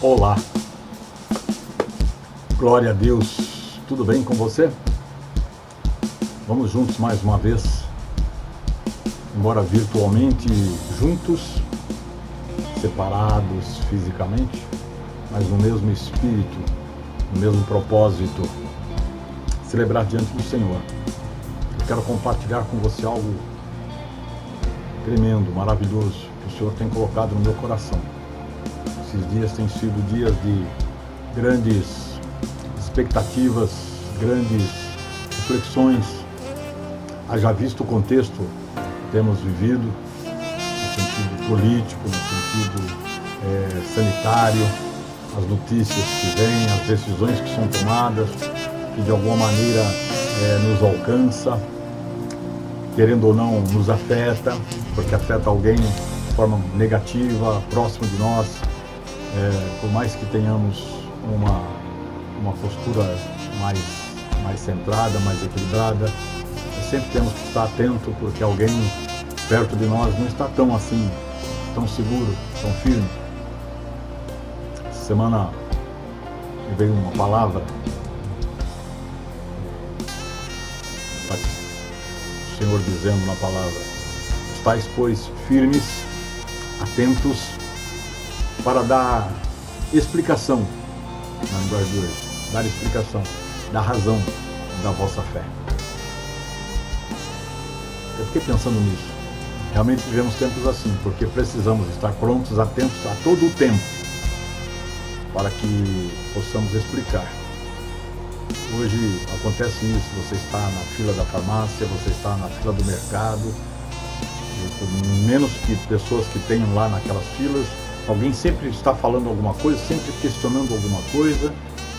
Olá, glória a Deus, tudo bem com você? Vamos juntos mais uma vez, embora virtualmente juntos, separados fisicamente, mas no mesmo espírito, no mesmo propósito, celebrar diante do Senhor. Eu quero compartilhar com você algo tremendo, maravilhoso, que o Senhor tem colocado no meu coração. Esses dias têm sido dias de grandes expectativas, grandes reflexões. Haja visto o contexto que temos vivido, no sentido político, no sentido sanitário, as notícias que vêm, as decisões que são tomadas, que de alguma maneira nos alcança, querendo ou não, nos afeta, porque afeta alguém de forma negativa, próximo de nós. Por mais que tenhamos uma postura mais centrada, mais equilibrada, sempre temos que estar atento, porque alguém perto de nós não está tão assim, tão seguro, tão firme. Essa semana me veio uma palavra, o Senhor dizendo na palavra: estais, pois, firmes, atentos, para dar explicação, na linguagem de hoje, dar explicação da razão da vossa fé. Eu fiquei pensando nisso. Realmente vivemos tempos assim, porque precisamos estar prontos, atentos a todo o tempo, para que possamos explicar. Hoje acontece isso, você está na fila da farmácia, você está na fila do mercado, e por menos que pessoas que tenham lá naquelas filas, alguém sempre está falando alguma coisa, sempre questionando alguma coisa,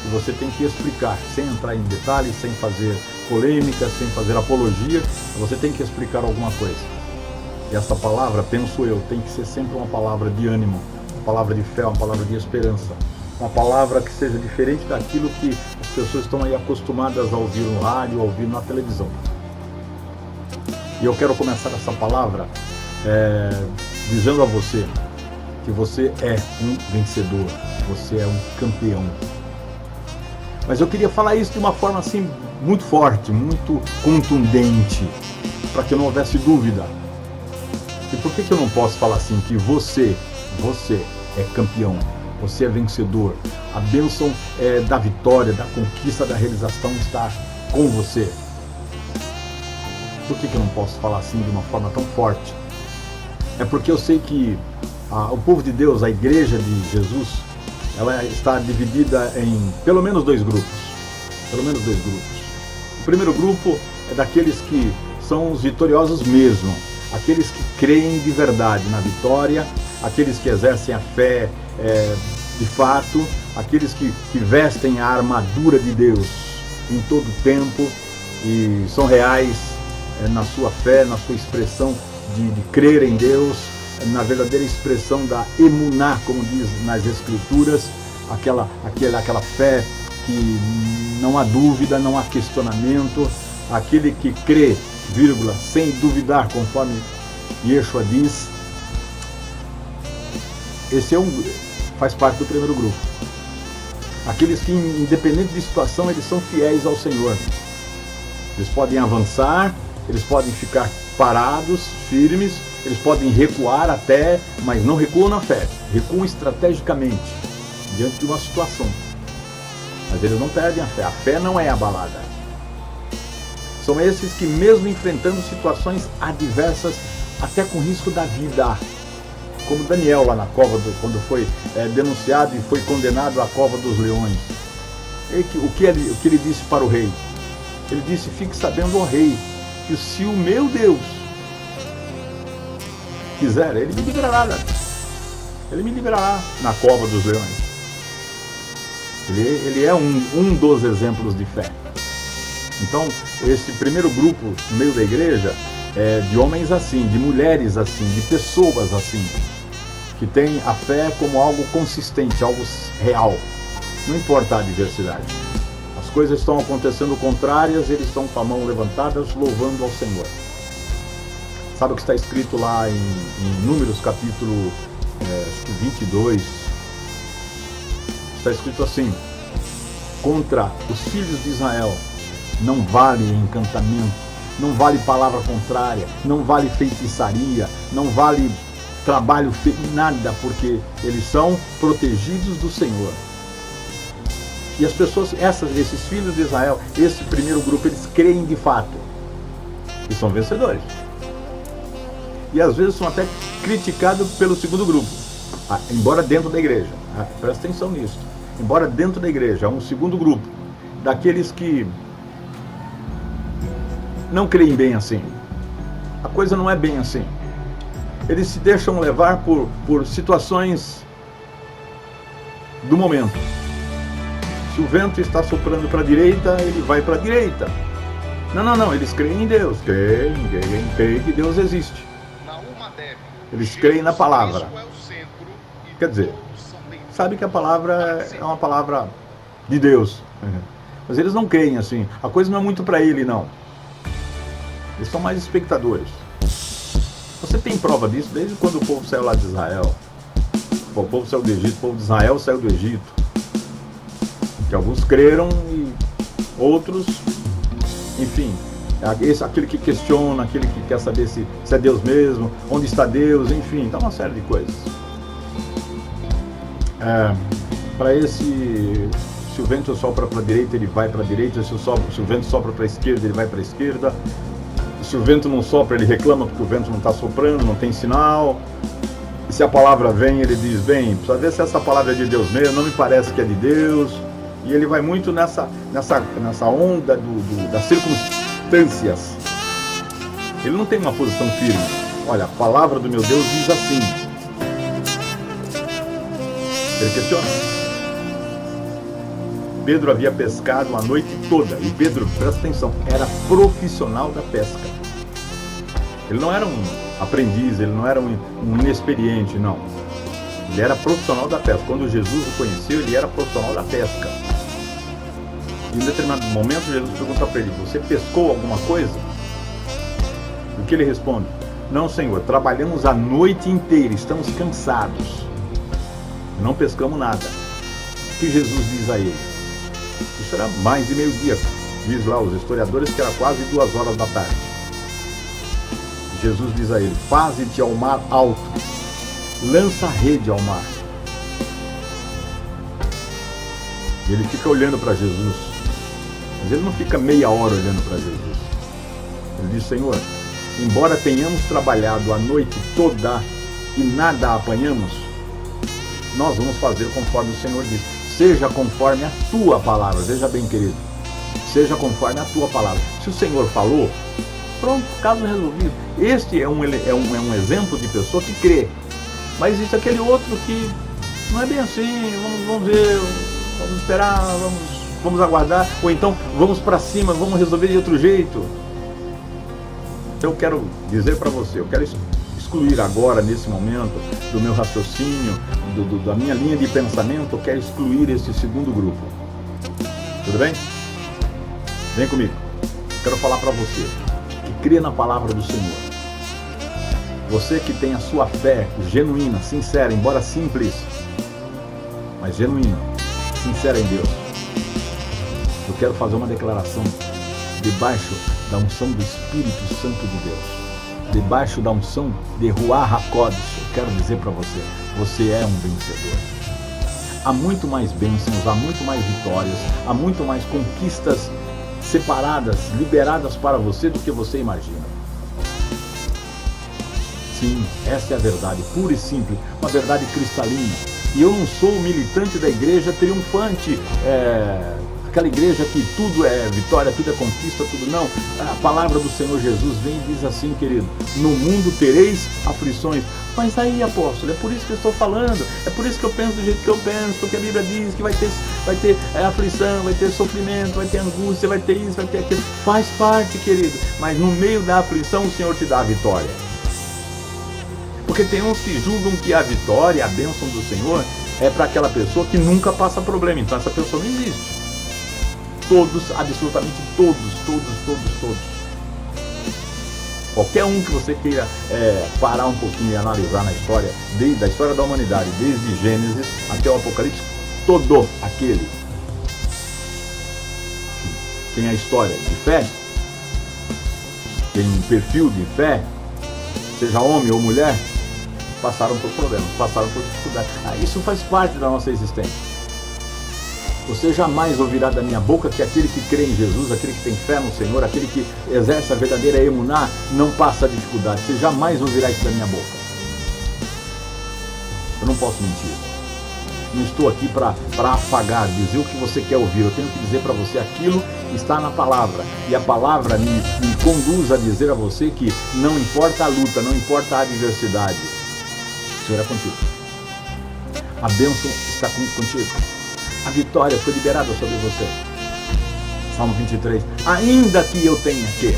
e você tem que explicar, sem entrar em detalhes, sem fazer polêmica, sem fazer apologia, você tem que explicar alguma coisa. E essa palavra, penso eu, tem que ser sempre uma palavra de ânimo, uma palavra de fé, uma palavra de esperança, uma palavra que seja diferente daquilo que as pessoas estão aí acostumadas a ouvir no rádio, a ouvir na televisão. E eu quero começar essa palavra dizendo a você que você é um vencedor, você é um campeão. Mas eu queria falar isso de uma forma assim muito forte, muito contundente, para que não houvesse dúvida. E por que eu não posso falar assim que você é campeão, você é vencedor? A bênção da vitória, da conquista, da realização está com você. Por que eu não posso falar assim de uma forma tão forte? É porque eu sei que o povo de Deus, a igreja de Jesus, ela está dividida em pelo menos dois grupos. O primeiro grupo é daqueles que são os vitoriosos mesmo, aqueles que creem de verdade na vitória, aqueles que exercem a fé de fato, aqueles que vestem a armadura de Deus em todo o tempo e são reais na sua fé, na sua expressão de crer em Deus, na verdadeira expressão da emuná, como diz nas Escrituras, aquela fé que não há dúvida, não há questionamento, aquele que crê, sem duvidar, conforme Yeshua diz. Esse faz parte do primeiro grupo. Aqueles que, independente de situação, eles são fiéis ao Senhor. Eles podem avançar, eles podem ficar parados, firmes, eles podem recuar até, mas não recuam na fé, recuam estrategicamente diante de uma situação. Mas eles não perdem a fé não é abalada. São esses que, mesmo enfrentando situações adversas, até com risco da vida, como Daniel lá na cova, quando foi denunciado e foi condenado à cova dos leões. O que ele disse para o rei? Ele disse: fique sabendo, ó rei, que se o meu Deus quiser, ele me livrará. Ele me livrará na cova dos leões. Ele é um dos exemplos de fé. Então, esse primeiro grupo no meio da igreja é de homens assim, de mulheres assim, de pessoas assim, que têm a fé como algo consistente, algo real. Não importa a adversidade. As coisas estão acontecendo contrárias, eles estão com a mão levantada, louvando ao Senhor. Sabe o que está escrito lá em Números capítulo 22, Está escrito assim: contra os filhos de Israel não vale encantamento, não vale palavra contrária, não vale feitiçaria, não vale trabalho nada, porque eles são protegidos do Senhor. E as pessoas, esses filhos de Israel, esse primeiro grupo, eles creem de fato e são vencedores. E às vezes são até criticados pelo segundo grupo, embora dentro da igreja. Presta atenção nisso. Embora dentro da igreja há um segundo grupo, daqueles que não creem bem assim. A coisa não é bem assim. Eles se deixam levar por situações do momento. Se o vento está soprando para a direita, ele vai para a direita. Não, eles creem em Deus. Creem que Deus existe. Eles creem na palavra. Quer dizer, sabe que a palavra é uma palavra de Deus. Mas eles não creem assim. A coisa não é muito para ele, não. Eles são mais espectadores. Você tem prova disso desde quando o povo saiu lá de Israel. O povo saiu do Egito, o povo de Israel saiu do Egito. Que alguns creram e outros, enfim, aquele que questiona, aquele que quer saber se é Deus mesmo, onde está Deus, enfim, tá uma série de coisas. Para esse, se o vento sopra para a direita, ele vai para a direita, se o vento sopra para a esquerda, ele vai para a esquerda. Se o vento não sopra, ele reclama porque o vento não está soprando, não tem sinal. E se a palavra vem, ele diz, bem, precisa ver se essa palavra é de Deus mesmo, não me parece que é de Deus. E ele vai muito nessa onda das circunstâncias. Ele não tem uma posição firme. Olha, a palavra do meu Deus diz assim. Ele questiona. Pedro havia pescado a noite toda. E Pedro, presta atenção, era profissional da pesca. Ele não era um aprendiz, ele não era um inexperiente, não. Ele era profissional da pesca. Quando Jesus o conheceu, ele era profissional da pesca. Em determinado momento, Jesus pergunta para ele, você pescou alguma coisa? O que ele responde? Não, Senhor, trabalhamos a noite inteira, estamos cansados. Não pescamos nada. O que Jesus diz a ele? Isso era mais de meio-dia. Diz lá os historiadores que era quase 2 horas da tarde. Jesus diz a ele, faze-te ao mar alto, lança a rede ao mar. E ele fica olhando para Jesus. Mas ele não fica meia hora olhando para Jesus. Ele diz, Senhor, embora tenhamos trabalhado a noite toda e nada apanhamos, nós vamos fazer conforme o Senhor diz. Seja conforme a tua palavra. Veja bem, querido. Seja conforme a tua palavra. Se o Senhor falou, pronto, caso resolvido. Este é um exemplo de pessoa que crê. Mas existe aquele outro que não é bem assim. Vamos ver, vamos esperar, vamos aguardar. Ou então vamos para cima, vamos resolver de outro jeito. Eu quero dizer para você, eu quero excluir agora, nesse momento, do meu raciocínio, da minha linha de pensamento, eu quero excluir esse segundo grupo. Tudo bem? Vem comigo. Quero falar para você que crê na palavra do Senhor. Você que tem a sua fé genuína, sincera, embora simples, mas genuína, sincera em Deus. Eu quero fazer uma declaração debaixo da unção do Espírito Santo de Deus. Debaixo da unção de Ruach HaKodesh, eu quero dizer para você, você é um vencedor. Há muito mais bênçãos, há muito mais vitórias, há muito mais conquistas separadas, liberadas para você do que você imagina. Sim, essa é a verdade, pura e simples, uma verdade cristalina. E eu não sou militante da igreja triunfante, aquela igreja que tudo é vitória, tudo é conquista, tudo não. A palavra do Senhor Jesus vem e diz assim, querido, no mundo tereis aflições. Mas aí, apóstolo, é por isso que eu estou falando, é por isso que eu penso do jeito que eu penso, porque a Bíblia diz que vai ter aflição, vai ter sofrimento, vai ter angústia, vai ter isso, vai ter aquilo. Faz parte, querido, mas no meio da aflição o Senhor te dá a vitória. Porque tem uns que julgam que a vitória, a bênção do Senhor é para aquela pessoa que nunca passa problema, então essa pessoa não existe. Todos, absolutamente todos. Qualquer um que você queira parar um pouquinho e analisar na história, da história da humanidade, desde Gênesis até o Apocalipse, todo aquele que tem a história de fé, tem um perfil de fé, seja homem ou mulher, passaram por problemas, passaram por dificuldades. Isso faz parte da nossa existência. Você jamais ouvirá da minha boca que aquele que crê em Jesus, aquele que tem fé no Senhor, aquele que exerce a verdadeira emuná, não passa dificuldade. Você jamais ouvirá isso da minha boca. Eu não posso mentir. Não estou aqui para afagar, dizer o que você quer ouvir. Eu tenho que dizer para você aquilo que está na palavra. E a palavra me conduz a dizer a você que não importa a luta, não importa a adversidade, o Senhor é contigo. A bênção está contigo. A vitória foi liberada sobre você. Salmo 23. Ainda que eu tenha que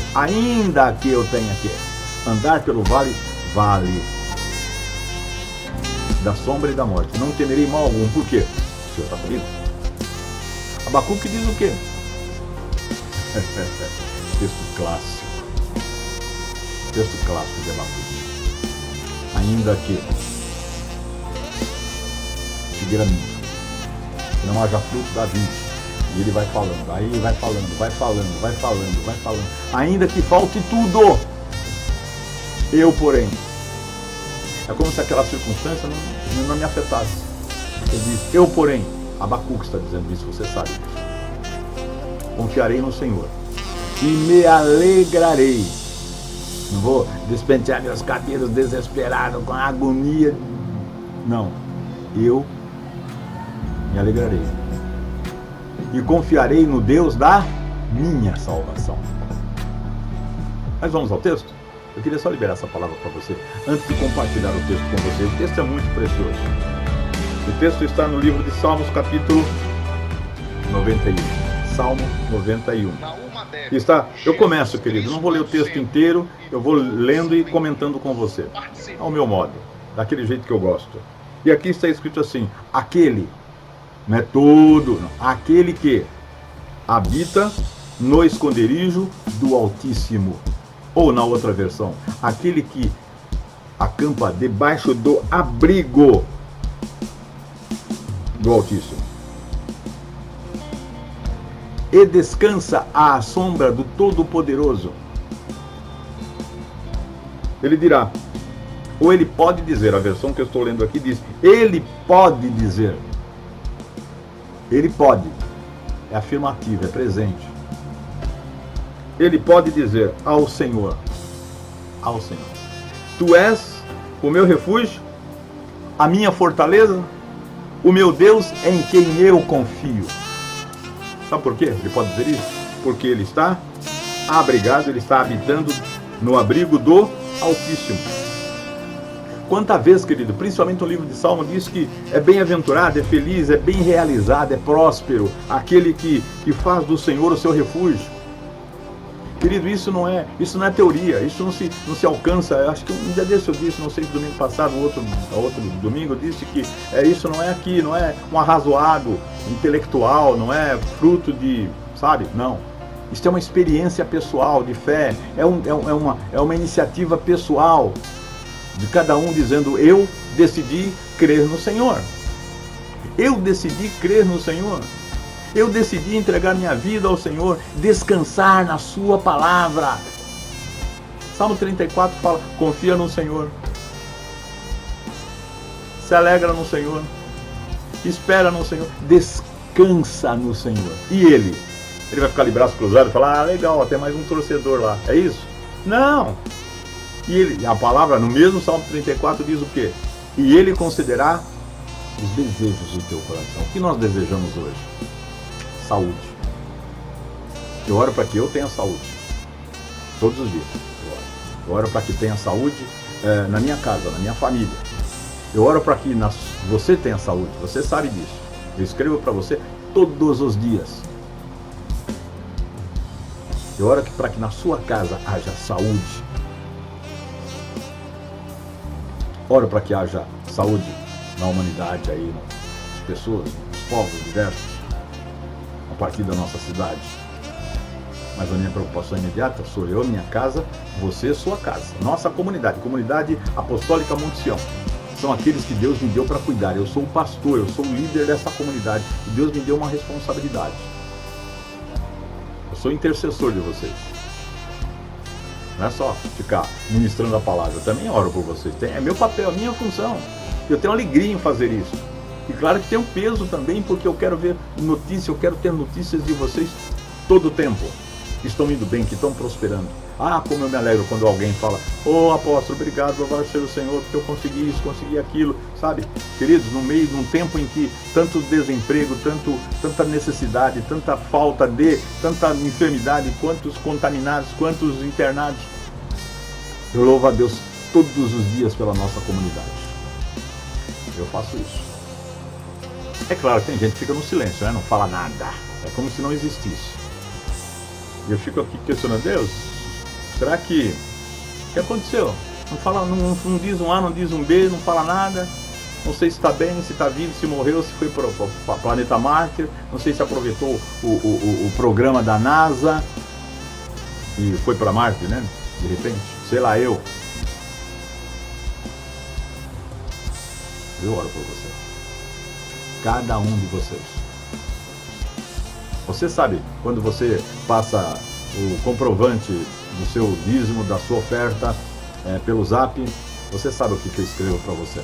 andar pelo vale da sombra e da morte, não temerei mal algum. Por quê? O Senhor está comigo. Abacuque diz o quê? Texto clássico de Abacuque. Ainda que figueira minha, que não haja fruto da vide. E ele vai falando, aí vai falando. Ainda que falte tudo, eu, porém. É como se aquela circunstância não me afetasse. Ele diz, eu, porém, Abacuque está dizendo isso, você sabe disso. Confiarei no Senhor e me alegrarei. Não vou despentear meus cabelos desesperado com agonia. Não, eu me alegrarei e confiarei no Deus da minha salvação. Mas vamos ao texto? Eu queria só liberar essa palavra para você, antes de compartilhar o texto com você. O texto é muito precioso. O texto está no livro de Salmos, capítulo 91. Salmo 91. Eu começo, querido, não vou ler o texto inteiro, eu vou lendo e comentando com você, ao meu modo, daquele jeito que eu gosto. E aqui está escrito assim, aquele, não é todo, não, aquele que habita no esconderijo do Altíssimo. Ou na outra versão, aquele que acampa debaixo do abrigo do Altíssimo e descansa à sombra do Todo-Poderoso. Ele dirá, ou ele pode dizer, a versão que eu estou lendo aqui diz, ele pode dizer. Ele pode, é afirmativo, é presente. Ele pode dizer ao Senhor, tu és o meu refúgio, a minha fortaleza, o meu Deus em quem eu confio. Sabe por quê? Ele pode dizer isso? Porque ele está abrigado, ele está habitando no abrigo do Altíssimo. Quanta vez, querido, principalmente no livro de Salmo, diz que é bem-aventurado, é feliz, é bem realizado, é próspero, aquele que faz do Senhor o seu refúgio. Querido, isso não é teoria, isso não se alcança. Eu acho que um dia desse eu disse, não sei se domingo passado ou outro domingo, eu disse que isso não é aqui, não é um arrazoado intelectual, não é fruto de, sabe? Não. Isso é uma experiência pessoal de fé, é uma iniciativa pessoal de cada um dizendo, eu decidi crer no Senhor. Eu decidi crer no Senhor. Eu decidi entregar minha vida ao Senhor, descansar na sua palavra. Salmo 34 fala, confia no Senhor. Se alegra no Senhor. Espera no Senhor. Descansa no Senhor. E Ele vai ficar de braço cruzado e falar, legal, até mais um torcedor lá. É isso? Não. E a palavra no mesmo Salmo 34 diz o quê? E Ele concederá os desejos do teu coração. O que nós desejamos hoje? Saúde. Eu oro para que eu tenha saúde. Todos os dias. Eu oro para que tenha saúde na minha casa, na minha família. Eu oro para que você tenha saúde. Você sabe disso. Eu escrevo para você todos os dias. Eu oro para que na sua casa haja saúde. Oro para que haja saúde na humanidade aí, nas pessoas, nos povos diversos. A partir da nossa cidade. Mas a minha preocupação imediata sou eu, minha casa, você, sua casa. Nossa comunidade, comunidade apostólica Monte Sião. são aqueles que Deus me deu para cuidar. Eu sou o pastor, eu sou o líder dessa comunidade e Deus me deu uma responsabilidade. Eu sou intercessor de vocês. Não é só ficar ministrando a palavra, eu também oro por vocês. É meu papel, a minha função. Eu tenho alegria em fazer isso. E claro que tem um peso também, porque eu quero ver notícias, eu quero ter notícias de vocês todo o tempo. Que estão indo bem, que estão prosperando. Ah, como eu me alegro quando alguém fala: ô apóstolo, obrigado, louvado seja o Senhor, porque eu consegui isso, consegui aquilo, sabe? Queridos, no meio de um tempo em que tanto desemprego, tanta necessidade, tanta falta de, tanta enfermidade, quantos contaminados, quantos internados, eu louvo a Deus todos os dias pela nossa comunidade. Eu faço isso. É claro, tem gente que fica no silêncio, né? Não fala nada, é como se não existisse. E eu fico aqui questionando: Deus, será que... O que aconteceu? Não fala, não diz um A, não diz um B, não fala nada. Não sei se está bem, se está vivo, se morreu, se foi para o planeta Marte. Não sei se aproveitou o programa da NASA e foi para Marte, né? De repente, sei lá eu. Eu oro por você. Cada um de vocês. Você sabe, quando você passa o comprovante do seu dízimo, da sua oferta, pelo Zap, você sabe o que eu escrevo para você.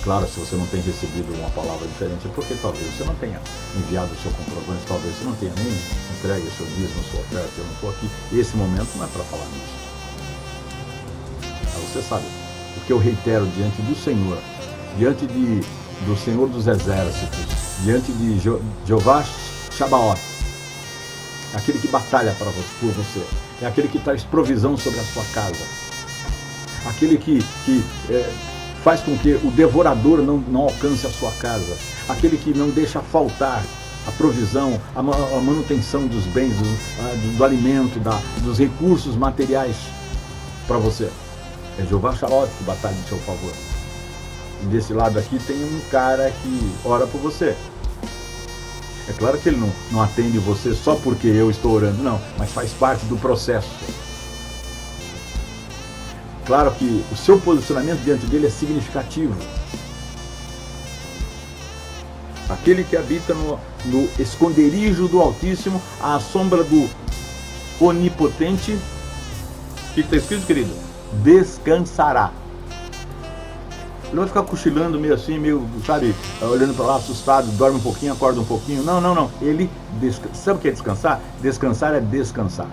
Claro, se você não tem recebido uma palavra diferente, é porque talvez você não tenha enviado o seu comprovante, talvez você não tenha nem entregue o seu dízimo, a sua oferta. Eu não estou aqui. Esse momento não é para falar nisso. Mas você sabe, porque eu reitero diante do Senhor, diante do Senhor dos Exércitos, diante de Jeová Shabaoth, aquele que batalha por você, é aquele que traz provisão sobre a sua casa, aquele que faz com que o devorador não alcance a sua casa, aquele que não deixa faltar a provisão, a manutenção dos bens, do alimento, dos recursos materiais para você. É Jeová Shabaoth que batalha em seu favor. E desse lado aqui tem um cara que ora por você. É claro que ele não atende você só porque eu estou orando, não, mas faz parte do processo. Claro que o seu posicionamento diante dele é significativo. Aquele que habita no esconderijo do Altíssimo, à sombra do Onipotente, o que está escrito, querido? Descansará. Ele vai ficar cochilando meio assim, meio, sabe, olhando para lá, assustado, dorme um pouquinho, acorda um pouquinho. Não. Ele sabe o que é descansar? Descansar é descansar.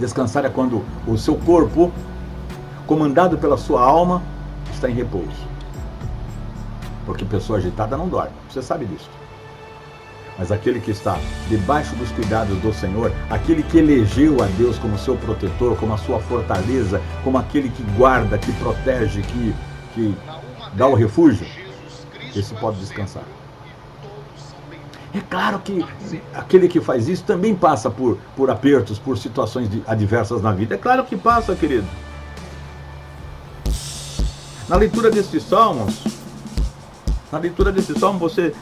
Descansar é quando o seu corpo, comandado pela sua alma, está em repouso. Porque pessoa agitada não dorme, você sabe disso. Mas aquele que está debaixo dos cuidados do Senhor, aquele que elegeu a Deus como seu protetor, como a sua fortaleza, como aquele que guarda, que protege, que dá o refúgio, esse pode descansar. É claro que aquele que faz isso também passa por apertos, por situações adversas na vida. É claro que passa, querido. Na leitura destes salmos,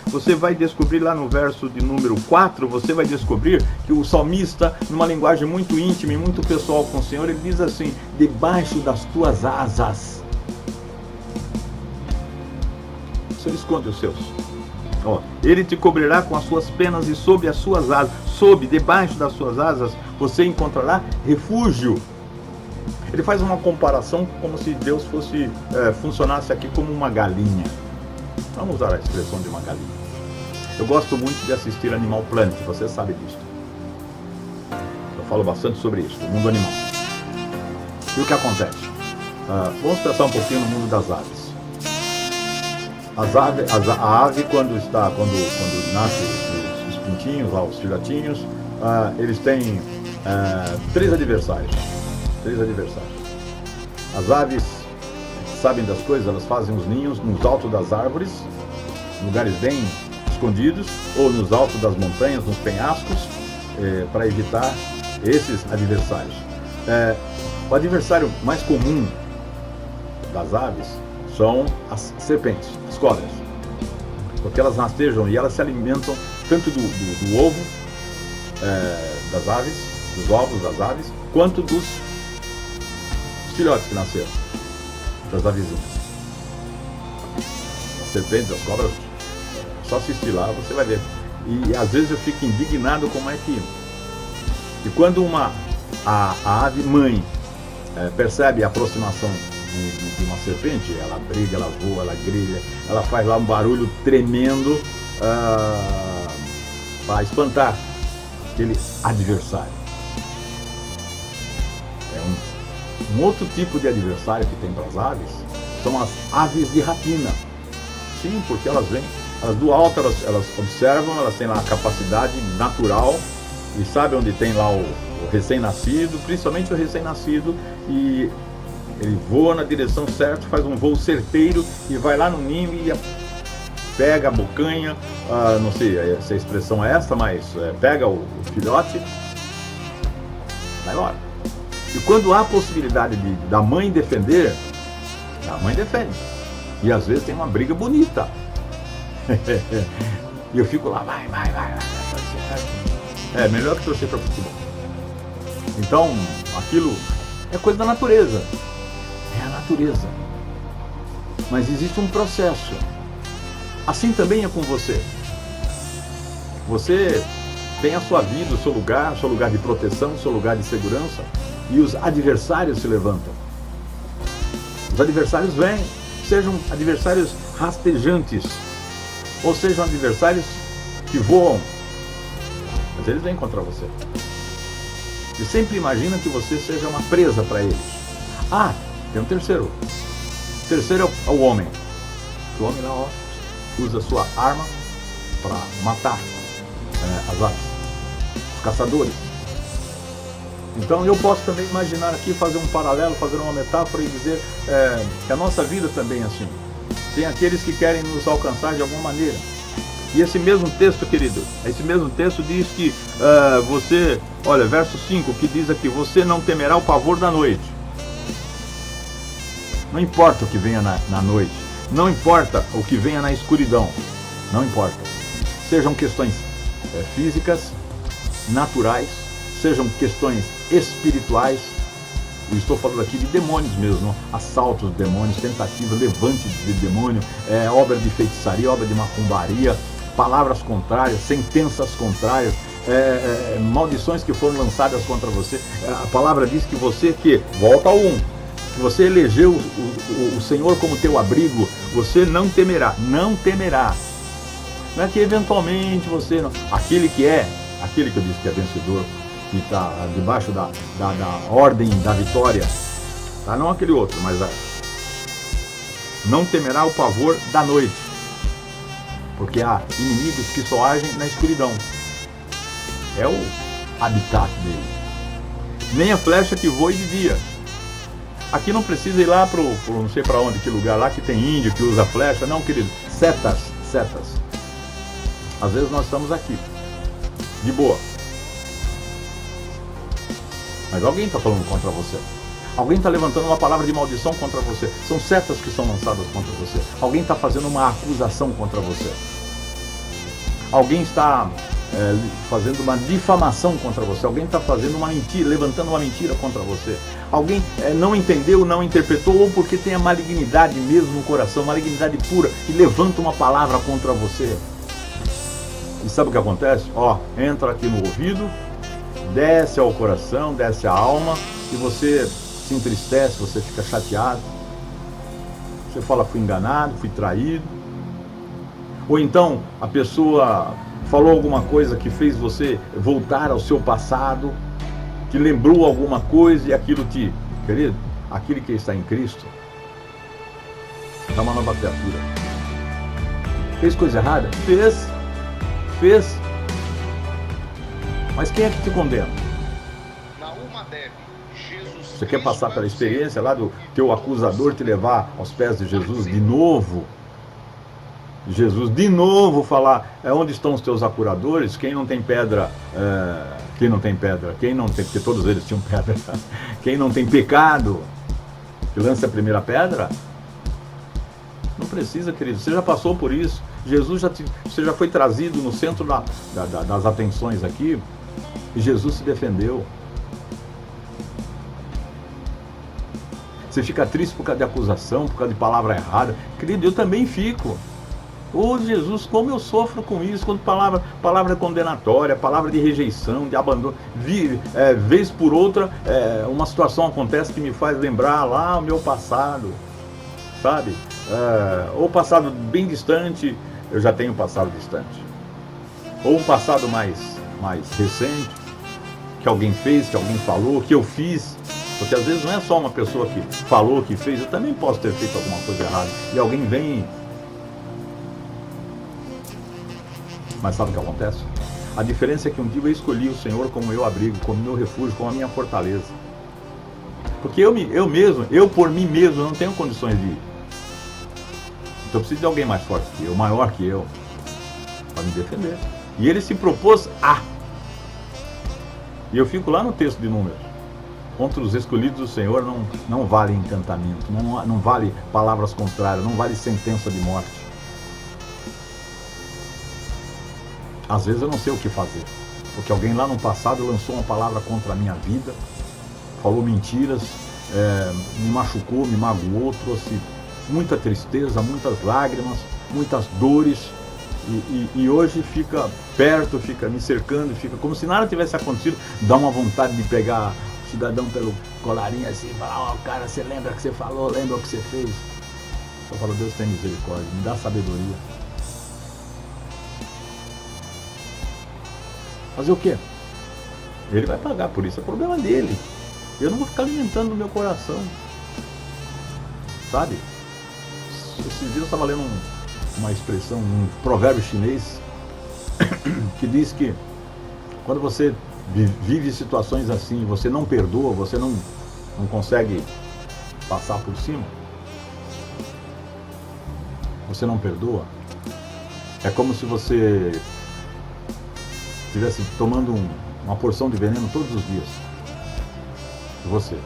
você vai descobrir lá no verso de número 4, você vai descobrir que o salmista, numa linguagem muito íntima e muito pessoal com o Senhor, ele diz assim: debaixo das tuas asas. O Senhor esconde os seus. Ele te cobrirá com as suas penas e sob as suas asas, debaixo das suas asas, você encontrará refúgio. Ele faz uma comparação como se Deus funcionasse aqui como uma galinha. Vamos usar a expressão de uma galinha. Eu gosto muito de assistir Animal Planet, você sabe disso. Eu falo bastante sobre isso, o mundo animal. E o que acontece? Vamos pensar um pouquinho no mundo das aves. A ave, quando nasce os pintinhos, os filhotinhos, eles têm três adversários. As aves sabem das coisas, elas fazem os ninhos nos altos das árvores, lugares bem escondidos, ou nos altos das montanhas, nos penhascos, para evitar esses adversários. O adversário mais comum das aves são as serpentes, as cobras, porque elas rastejam e elas se alimentam tanto do ovo das aves, dos ovos das aves, quanto dos os filhotes que nasceram das avezinhas. As serpentes, as cobras, só assistir lá você vai ver. E às vezes eu fico indignado como é que... E quando a ave mãe percebe a aproximação de uma serpente, ela briga, ela voa, ela grita, ela faz lá um barulho tremendo para espantar aquele adversário. É um outro tipo de adversário que tem para as aves, são as aves de rapina. Sim, porque elas vêm, elas do alto, elas observam, elas têm lá a capacidade natural e sabem onde tem lá o recém-nascido, principalmente o recém-nascido, e ele voa na direção certa, faz um voo certeiro e vai lá no ninho e pega a bocanha, não sei se a expressão é esta, mas pega o filhote, vai embora. E quando há a possibilidade da mãe defender, a mãe defende. E às vezes tem uma briga bonita. E eu fico lá, vai. É melhor que torcer para futebol. Então, aquilo é coisa da natureza. É a natureza. Mas existe um processo. Assim também é com você. Você tem a sua vida, o seu lugar de proteção, o seu lugar de segurança. E os adversários se levantam. Os adversários vêm, sejam adversários rastejantes, ou sejam adversários que voam, mas eles vêm contra você. E sempre imagina que você seja uma presa para eles. Tem um terceiro. O terceiro é o homem. O homem lá, usa a sua arma para matar as aves, os caçadores. Então eu posso também imaginar aqui, fazer um paralelo, fazer uma metáfora e dizer que a nossa vida também é assim. Tem aqueles que querem nos alcançar de alguma maneira. E esse mesmo texto, querido, diz que você, olha, verso 5, que diz aqui, você não temerá o pavor da noite. Não importa o que venha na noite, não importa o que venha na escuridão, não importa. Sejam questões físicas, naturais, sejam questões espirituais, eu estou falando aqui de demônios mesmo, assaltos de demônios, tentativa, levante de demônio, obra de feitiçaria, obra de macumbaria, palavras contrárias, sentenças contrárias, maldições que foram lançadas contra você. A palavra diz que você, volta ao 1, que você elegeu o Senhor como teu abrigo, você não temerá. Não é que eventualmente você não, aquele que eu disse que é vencedor, que está debaixo da ordem da vitória, tá? Não aquele outro, mas não temerá o pavor da noite, porque há inimigos que só agem na escuridão, é o habitat dele. Nem a flecha que voe de dia. Aqui não precisa ir lá pro não sei para onde, que lugar lá que tem índio que usa flecha, não, querido, setas. Às vezes nós estamos aqui, de boa, mas alguém está falando contra você. Alguém está levantando uma palavra de maldição contra você. São setas que são lançadas contra você. Alguém está fazendo uma acusação contra você. Alguém está fazendo uma difamação contra você. Alguém está fazendo uma mentira, levantando uma mentira contra você. Alguém não entendeu, não interpretou, ou porque tem a malignidade mesmo no coração, malignidade pura, e levanta uma palavra contra você. E sabe o que acontece? Entra aqui no ouvido, desce ao coração, desce à alma, e você se entristece, você fica chateado. Você fala, fui enganado, fui traído. Ou então a pessoa falou alguma coisa que fez você voltar ao seu passado, que lembrou alguma coisa e aquilo querido, aquele que está em Cristo é uma nova criatura. Fez coisa errada? Fez. Mas quem é que te condena? Você quer passar pela experiência lá do teu acusador te levar aos pés de Jesus de novo? Jesus de novo falar, onde estão os teus acuradores? Quem não tem pedra, porque todos eles tinham pedra, quem não tem pecado, que lance a primeira pedra? Não precisa, querido, você já passou por isso. Você já foi trazido no centro das atenções aqui, e Jesus se defendeu. Você fica triste por causa de acusação, por causa de palavra errada. Querido, eu também fico. Ô Jesus, como eu sofro com isso, quando palavra condenatória, palavra de rejeição, de abandono. Vez por outra, uma situação acontece que me faz lembrar lá o meu passado, sabe? Ou passado bem distante, eu já tenho um passado distante. Ou um passado mais recente, que alguém fez, que alguém falou, que eu fiz. Porque às vezes não é só uma pessoa que falou, que fez, eu também posso ter feito alguma coisa errada. E alguém vem. Mas sabe o que acontece? A diferença é que um dia eu escolhi o Senhor como meu abrigo, como meu refúgio, como a minha fortaleza. Porque eu por mim mesmo, não tenho condições de ir. Então eu preciso de alguém mais forte que eu, maior que eu, para me defender. E ele se propôs a. E eu fico lá no texto de Números. Contra os escolhidos do Senhor não vale encantamento, não vale palavras contrárias, não vale sentença de morte. Às vezes eu não sei o que fazer, porque alguém lá no passado lançou uma palavra contra a minha vida, falou mentiras, me machucou, me magoou, trouxe muita tristeza, muitas lágrimas, muitas dores, e hoje fica perto, fica me cercando, fica como se nada tivesse acontecido. Dá uma vontade de pegar o cidadão pelo colarinho assim e falar: cara, você lembra que você falou, lembra o que você fez? Eu falo: Deus tem misericórdia, me dá sabedoria. Fazer o quê? Ele vai pagar por isso, é problema dele. Eu não vou ficar alimentando o meu coração, sabe? Esses dias eu estava lendo uma expressão, um provérbio chinês que diz que quando você vive situações assim, você não perdoa, você não consegue passar por cima, você não perdoa, é como se você estivesse tomando uma porção de veneno todos os dias. Você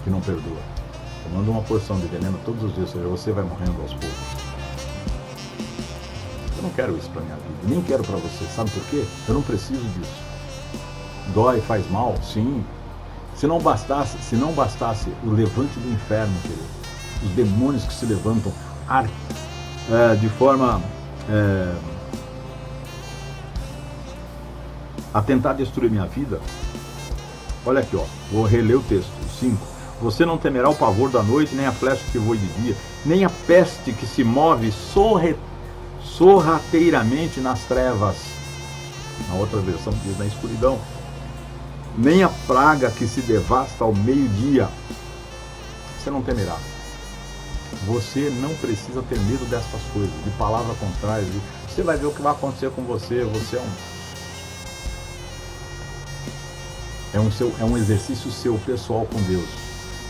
que não perdoa, tomando uma porção de veneno todos os dias, ou seja, você vai morrendo aos poucos. Eu não quero isso para minha vida, nem quero para você. Sabe por quê? Eu não preciso disso. Dói, faz mal, sim. Se não bastasse o levante do inferno, querido, os demônios que se levantam de forma a tentar destruir minha vida. Olha aqui, ó, vou reler o texto, 5. Você não temerá o pavor da noite, nem a flecha que voe de dia, nem a peste que se move sorrateiramente nas trevas. Na outra versão diz na escuridão. Nem a praga que se devasta ao meio-dia. Você não temerá. Você não precisa ter medo destas coisas, de palavra contrária. Você vai ver o que vai acontecer com você. Você é um exercício seu pessoal com Deus.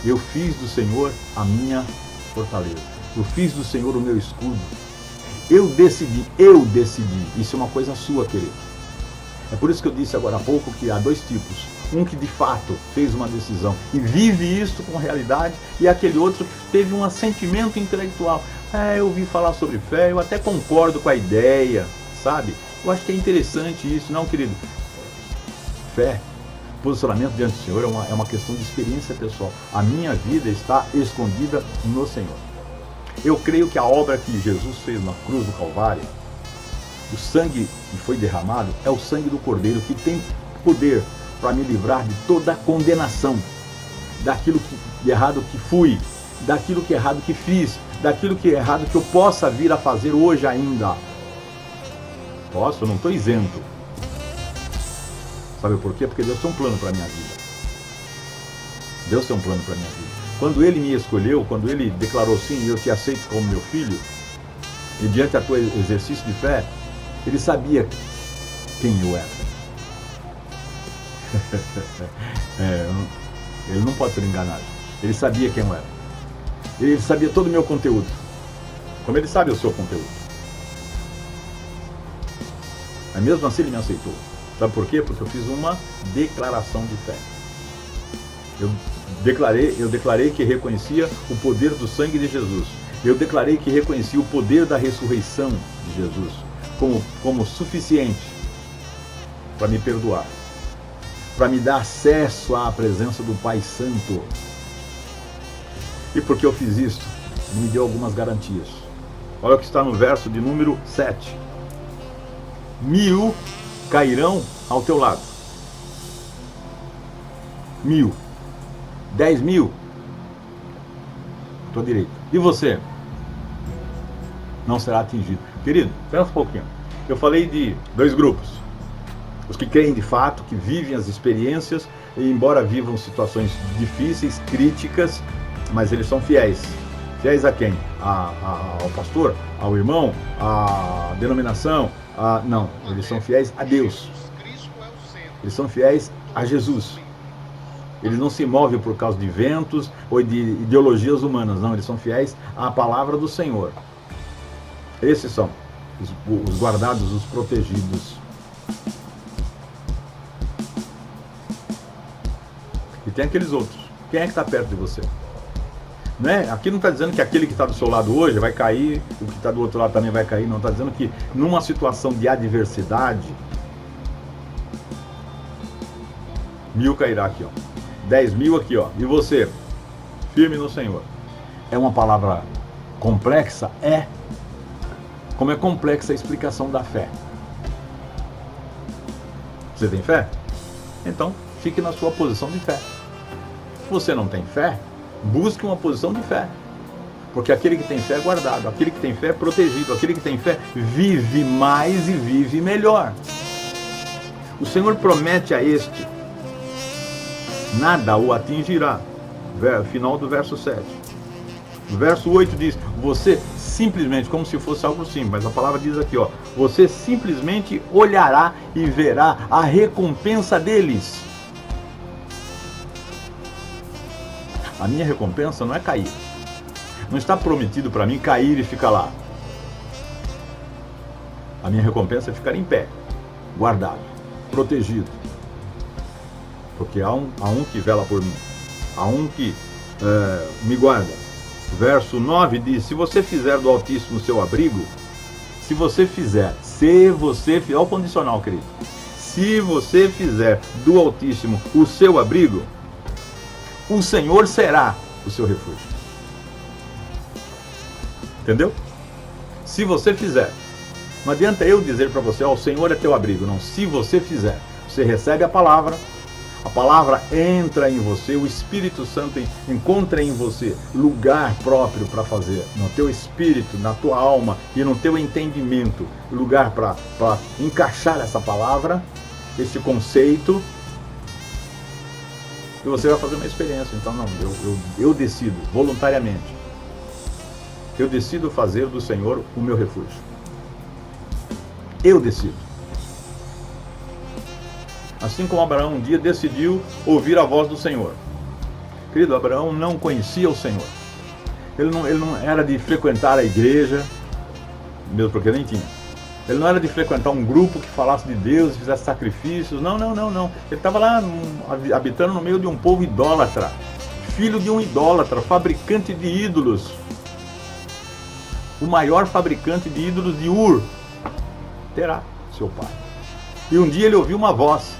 Eu fiz do Senhor a minha fortaleza. Eu fiz do Senhor o meu escudo. Eu decidi. Isso é uma coisa sua, querido. É por isso que eu disse agora há pouco que há dois tipos. Um que de fato fez uma decisão e vive isso com realidade, e aquele outro que teve um assentimento intelectual. Eu ouvi falar sobre fé, eu até concordo com a ideia, sabe? Eu acho que é interessante isso, não, querido? Fé, posicionamento diante do Senhor é uma questão de experiência pessoal. A minha vida está escondida no Senhor. Eu creio que a obra que Jesus fez na cruz do Calvário, o sangue que foi derramado, é o sangue do Cordeiro, que tem poder para me livrar de toda a condenação, daquilo de errado que fui, daquilo que errado que fiz, daquilo que errado que eu possa vir a fazer hoje ainda. Posso, eu não estou isento. Sabe por quê? Porque Deus tem um plano para a minha vida. Deus tem um plano para a minha vida. Quando Ele me escolheu, quando Ele declarou sim, eu te aceito como meu filho, e diante do teu exercício de fé, Ele sabia quem eu era. Ele não pode ser enganado. Ele sabia quem eu era. Ele sabia todo o meu conteúdo, como Ele sabe o seu conteúdo. Mas mesmo assim Ele me aceitou. Sabe por quê? Porque eu fiz uma declaração de fé. Eu declarei que reconhecia o poder do sangue de Jesus. Eu declarei que reconhecia o poder da ressurreição de Jesus como suficiente para me perdoar, para me dar acesso à presença do Pai Santo. E porque eu fiz isso, ele me deu algumas garantias. Olha o que está no verso de número 7. 1000 cairão ao teu lado. 1000. 10.000 à tua direita. E você? Não será atingido. Querido, pensa um pouquinho. Eu falei de dois grupos. Os que creem de fato, que vivem as experiências, e embora vivam situações difíceis, críticas, mas eles são fiéis. Fiéis a quem? Ao pastor? Ao irmão? À denominação? Não, eles são fiéis a Deus. Eles são fiéis a Jesus. Eles não se movem por causa de ventos ou de ideologias humanas, não. Eles são fiéis à palavra do Senhor. Esses são os guardados, os protegidos. E tem aqueles outros. Quem é que está perto de você? Não é? Aqui não está dizendo que aquele que está do seu lado hoje vai cair, o que está do outro lado também vai cair. Não, está dizendo que numa situação de adversidade, 1000 cairá aqui, ó. 10.000 aqui, ó. E você? Firme no Senhor. É uma palavra complexa? É. Como é complexa a explicação da fé. Você tem fé? Então, fique na sua posição de fé. Se você não tem fé, busque uma posição de fé. Porque aquele que tem fé é guardado, aquele que tem fé é protegido, aquele que tem fé vive mais e vive melhor. O Senhor promete a este: nada o atingirá. Final do verso 7. O verso 8 diz: você simplesmente, como se fosse algo simples, mas a palavra diz aqui, ó, você simplesmente olhará e verá a recompensa deles. A minha recompensa não é cair. Não está prometido para mim cair e ficar lá. A minha recompensa é ficar em pé, guardado, protegido. Porque há um que vela por mim. Há um que me guarda. Verso 9 diz: se você fizer do Altíssimo seu abrigo, olha o condicional, querido. Se você fizer do Altíssimo o seu abrigo, o Senhor será o seu refúgio. Entendeu? Se você fizer. Não adianta eu dizer para você: ó, o Senhor é teu abrigo. Não, se você fizer. Você recebe a palavra entra em você, o Espírito Santo encontra em você lugar próprio para fazer, no teu espírito, na tua alma e no teu entendimento, lugar para encaixar essa palavra, esse conceito, e você vai fazer uma experiência. Então não, eu decido voluntariamente, eu decido fazer do Senhor o meu refúgio. Eu decido. Assim como Abraão um dia decidiu ouvir a voz do Senhor. Querido, Abraão não conhecia o Senhor. Ele não era de frequentar a igreja, mesmo porque nem tinha. Ele não era de frequentar um grupo que falasse de Deus, fizesse sacrifícios. Não. Ele estava lá habitando no meio de um povo idólatra. Filho de um idólatra, fabricante de ídolos. O maior fabricante de ídolos de Ur. Terá, seu pai. E um dia ele ouviu uma voz.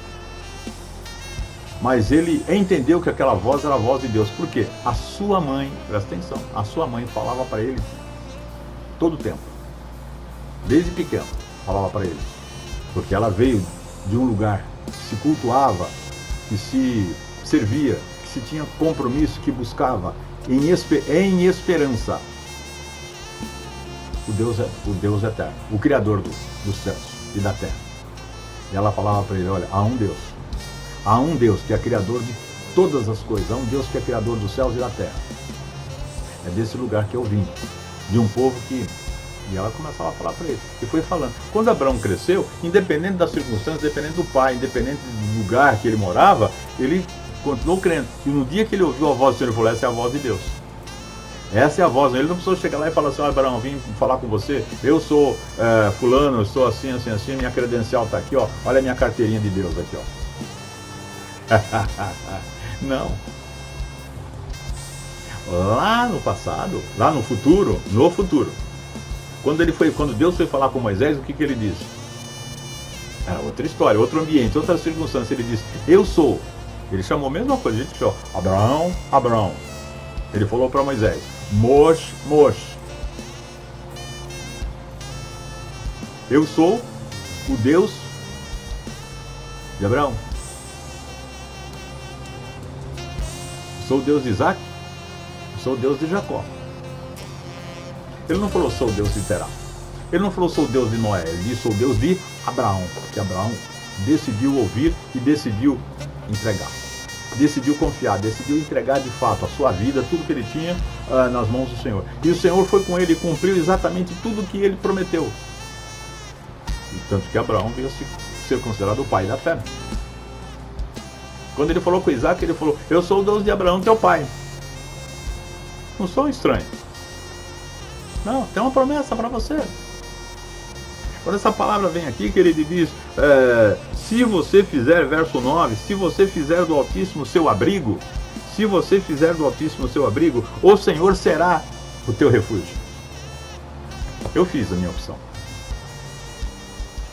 Mas ele entendeu que aquela voz era a voz de Deus. Por quê? A sua mãe, presta atenção, a sua mãe falava para ele todo o tempo. Desde pequeno, falava para ele. Porque ela veio de um lugar que se cultuava, que se servia, que se tinha compromisso, que buscava em esperança o Deus eterno, o Criador dos céus e da terra. E ela falava para ele: olha, há um Deus que é criador de todas as coisas, há um Deus que é criador dos céus e da terra. É desse lugar que eu vim, de um povo que... E ela começava a falar para ele, e foi falando. Quando Abraão cresceu, independente das circunstâncias, independente do pai, independente do lugar que ele morava, ele continuou crendo. E no dia que ele ouviu a voz do Senhor, ele falou: essa é a voz de Deus. Essa é a voz. Ele não precisou chegar lá e falar assim: Abraão, vim falar com você, eu sou fulano, eu sou assim, minha credencial está aqui, ó, olha a minha carteirinha de Deus aqui, ó. Não. Lá no passado, lá no futuro, quando Deus foi falar com Moisés, o que ele disse? Era outra história, outro ambiente, outra circunstância. Ele disse: eu sou. Ele chamou a mesma coisa, a gente chamou: Abraão. Ele falou para Moisés: Mosh, Mosh, eu sou o Deus de Abraão, eu sou o Deus de Isaac, eu sou o Deus de Jacó. Ele não falou sou o Deus de Terá. Ele não falou sou o Deus de Noé. Ele disse sou o Deus de Abraão, porque Abraão decidiu ouvir e decidiu entregar. Decidiu confiar, decidiu entregar de fato a sua vida, tudo que ele tinha nas mãos do Senhor. E o Senhor foi com ele e cumpriu exatamente tudo que ele prometeu. E tanto que Abraão veio ser considerado o pai da fé. Quando ele falou com Isaac, ele falou: eu sou o Deus de Abraão, teu pai. Não sou um estranho. Não, tem uma promessa para você. Quando essa palavra vem aqui, que ele diz, se você fizer, verso 9, se você fizer do Altíssimo seu abrigo, se você fizer do Altíssimo seu abrigo, o Senhor será o teu refúgio. Eu fiz a minha opção.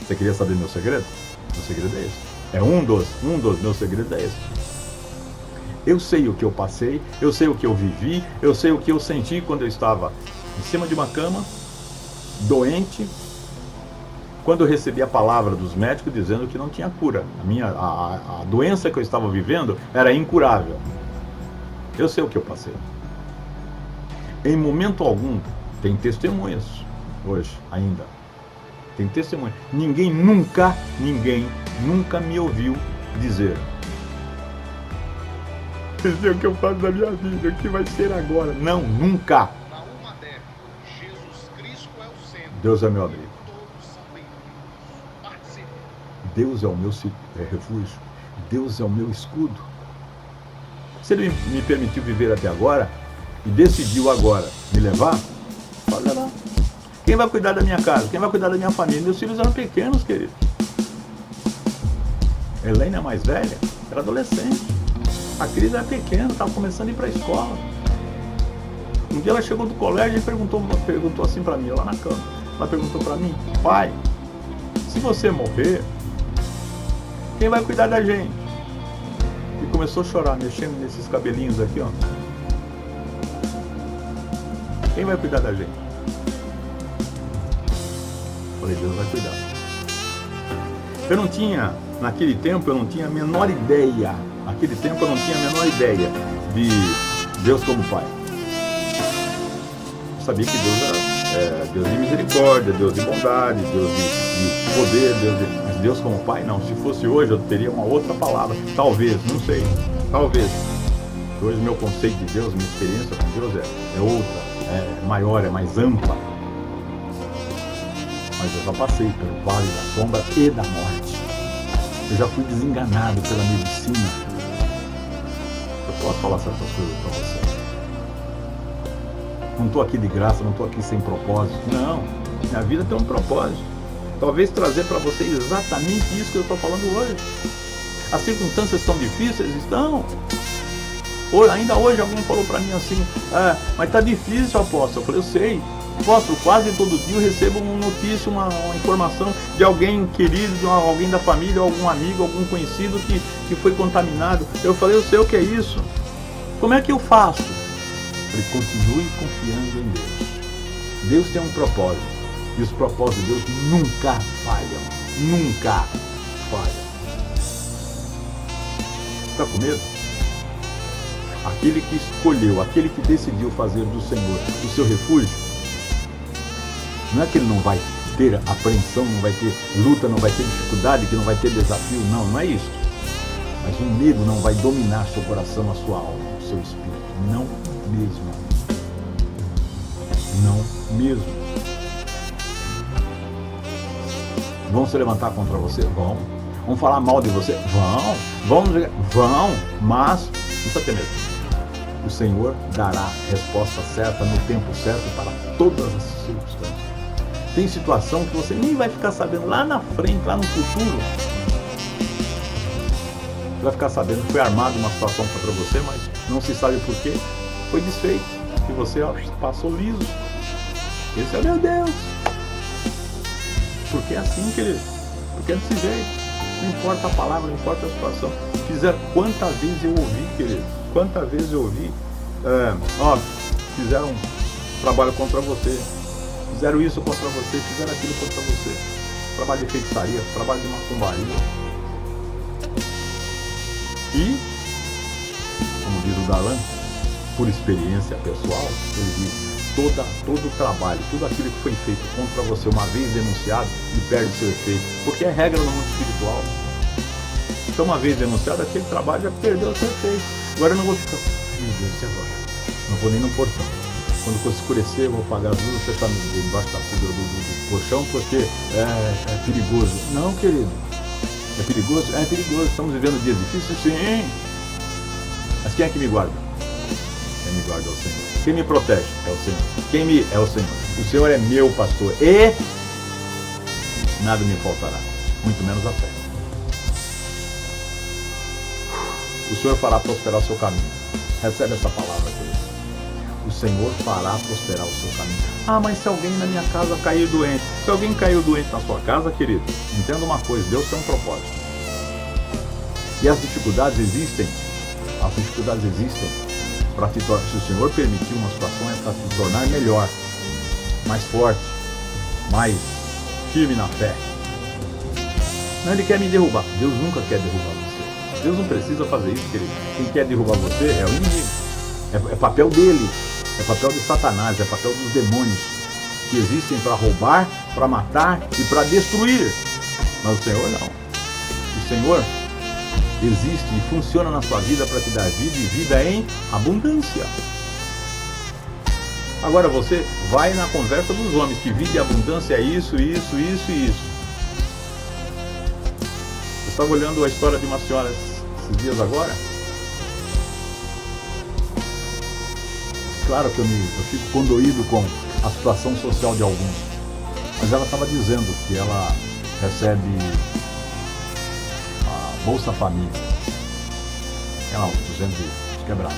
Você queria saber meu segredo? Meu segredo é esse. É um dos meus segredos é esse. Eu sei o que eu passei, eu sei o que eu vivi, eu sei o que eu senti quando eu estava em cima de uma cama, doente, quando eu recebi a palavra dos médicos dizendo que não tinha cura. A doença que eu estava vivendo era incurável. Eu sei o que eu passei. Em momento algum, tem testemunhas hoje ainda. Tem testemunhas. Ninguém nunca me ouviu dizer: eu sei o que eu faço da minha vida, o que vai ser agora. Não, nunca. Deus é meu abrigo. Deus é o meu refúgio. Deus é o meu escudo. Se Ele me permitiu viver até agora e decidiu agora me levar, pode levar. Quem vai cuidar da minha casa? Quem vai cuidar da minha família? Meus filhos eram pequenos, querido. Helena é mais velha, era adolescente. A Cris era pequena, estava começando a ir para a escola. Um dia ela chegou do colégio e perguntou assim para mim, lá na cama. Ela perguntou para mim: pai, se você morrer, quem vai cuidar da gente? E começou a chorar, mexendo nesses cabelinhos aqui, ó. Quem vai cuidar da gente? Falei: Deus vai cuidar. Eu não tinha, naquele tempo, eu não tinha a menor ideia. Naquele tempo eu não tinha a menor ideia de Deus como Pai. Eu sabia que Deus era Deus de misericórdia, Deus de bondade, Deus de poder, mas Deus como Pai não. Se fosse hoje eu teria uma outra palavra. Talvez, não sei. Talvez. Hoje meu conceito de Deus, minha experiência com Deus é outra, é maior, é mais ampla. Mas eu já passei pelo vale da sombra e da morte. Eu já fui desenganado pela medicina. Eu posso falar certas coisas para você. Não estou aqui de graça, não estou aqui sem propósito. Não, minha vida tem um propósito. Talvez trazer para você exatamente isso que eu estou falando hoje. As circunstâncias estão difíceis? Estão. Ainda hoje alguém falou para mim assim: mas está difícil, apóstolo. Eu falei: eu sei. Apóstolo, quase todo dia eu recebo uma notícia, uma informação de alguém querido, de alguém da família, algum amigo, algum conhecido que foi contaminado. Eu falei: eu sei o que é isso. Como é que eu faço? Eu falei: continue confiando em Deus. Deus tem um propósito. E os propósitos de Deus nunca falham. Nunca falham. Está com medo? Aquele que escolheu, aquele que decidiu fazer do Senhor o seu refúgio, não é que ele não vai ter apreensão, não vai ter luta, não vai ter dificuldade, que não vai ter desafio. Não, não é isso. Mas o medo não vai dominar seu coração, a sua alma, o seu espírito. Não mesmo. Não mesmo. Vão se levantar contra você? Vão. Vão falar mal de você? Vão. Vão. Mas não precisa ter medo. O Senhor dará a resposta certa no tempo certo para todas as circunstâncias. Tem situação que você nem vai ficar sabendo lá na frente, lá no futuro. Você vai ficar sabendo que foi armada uma situação contra você, mas não se sabe por quê. Foi desfeito. E você passou liso. Esse é o meu Deus. Porque é assim, querido. Porque é desse jeito. Não importa a palavra, não importa a situação. Quantas vezes eu ouvi, querido. Quantas vezes eu ouvi Fizeram um trabalho contra você, fizeram isso contra você, fizeram aquilo contra você, trabalho de feitiçaria, trabalho de macumbaria. E, como diz o Darlan, por experiência pessoal, ele diz, todo o trabalho, tudo aquilo que foi feito contra você uma vez denunciado, ele perde seu efeito, porque é regra no mundo espiritual. Então, uma vez denunciado, aquele trabalho já perdeu o seu efeito. Agora eu não vou ficar, meu Deus, e agora? Não vou nem no portão. Quando for escurecer, eu vou apagar as luzes, fechar debaixo do colchão, porque é perigoso. Não, querido. É perigoso? É perigoso. Estamos vivendo dias difíceis? Sim. Mas quem é que me guarda? Quem me guarda é o Senhor. Quem me protege é o Senhor. É o Senhor. O Senhor é meu pastor. E nada me faltará. Muito menos a fé. O Senhor fará prosperar o seu caminho. Recebe essa palavra, querido. O Senhor fará prosperar o seu caminho. Ah, mas se alguém na minha casa cair doente. Se alguém caiu doente na sua casa, querido, entenda uma coisa, Deus tem um propósito. E as dificuldades existem. As dificuldades existem para te tornar. Se o Senhor permitir uma situação, é para te tornar melhor, mais forte, mais firme na fé. Não, Ele quer me derrubar. Deus nunca quer derrubar você. Deus não precisa fazer isso, querido. Quem quer derrubar você é o inimigo. É papel dele. É papel de Satanás. É papel dos demônios que existem para roubar, para matar e para destruir. Mas o Senhor não. O Senhor existe e funciona na sua vida para te dar vida e vida em abundância. Agora você vai na conversa dos homens que vida e abundância é isso, isso, isso e isso. Eu estava olhando a história de uma senhora esses dias agora. Claro que eu fico condoído com a situação social de alguns, mas ela estava dizendo que ela recebe a Bolsa Família, sei lá, 200 quebrados,